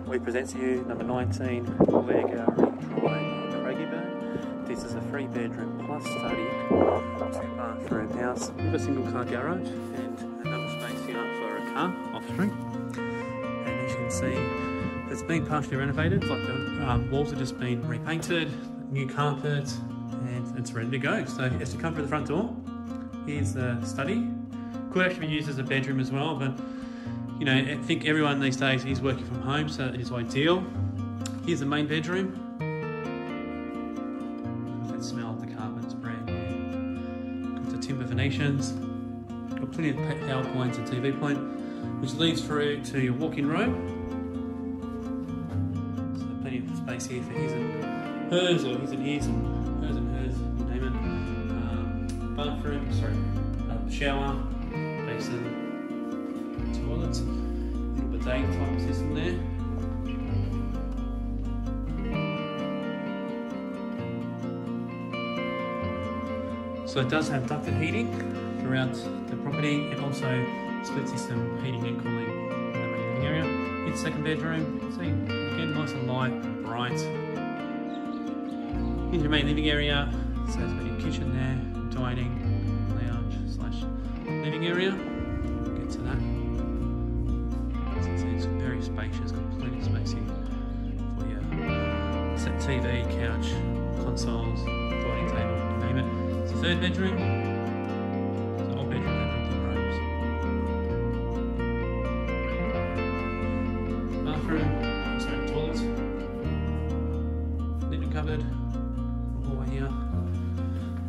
We present to you number 19, Blairgowrie Drive, Craigieburn. This is a 3-bedroom plus study, 2-bathroom house with a single car garage and another space here for a car off street. And as you can see, it's been partially renovated, like the walls have just been repainted, new carpet, and it's ready to go. So as you come through the front door, here's the study. Could actually be used as a bedroom as well, but you know, I think everyone these days is working from home, so it's ideal. Here's the main bedroom. That smell of the carpet's brand new. Got the timber Venetians. Got plenty of power points and TV point, which leads through to your walk-in room. So plenty of space here for his and hers, or his and his, and hers and hers, you name it. Bathroom, sorry, shower, basin, toilets, little bidet type system there. So it does have ducted heating throughout the property, and also split system heating and cooling in the main living area. It's second bedroom, see, again nice and light, bright. Here's your main living area, so it's got your kitchen there, dining, lounge / living area. Get to that. It's very spacious, got plenty of space here for your set TV, couch, consoles, dining table, you name it. It's a third bedroom. It's an old bedroom and built-in rooms. Bathroom, sorry, toilet, linen cupboard, hallway here,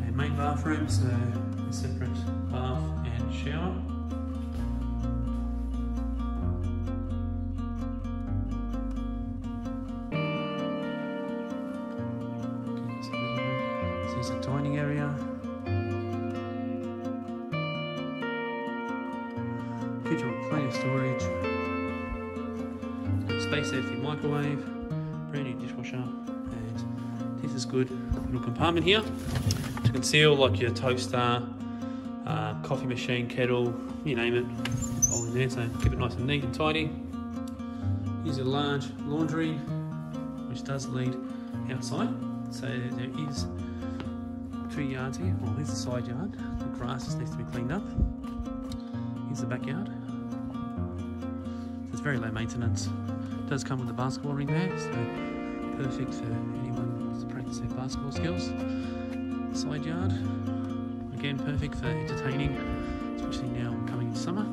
and main bathroom, so a separate bath and shower. This is a dining area. Kitchen with plenty of storage. Got space there for your microwave, brand new dishwasher, and this is good. Little compartment here to conceal like your toaster, coffee machine, kettle, you name it, all in there. So keep it nice and neat and tidy. Here's a large laundry, which does lead outside. So there is 2 yards here. Well, here's the side yard. The grass just needs to be cleaned up. Here's the backyard. So it's very low maintenance. It does come with a basketball ring there, so perfect for anyone who wants to practice their basketball skills. Side yard, again perfect for entertaining, especially now coming into summer.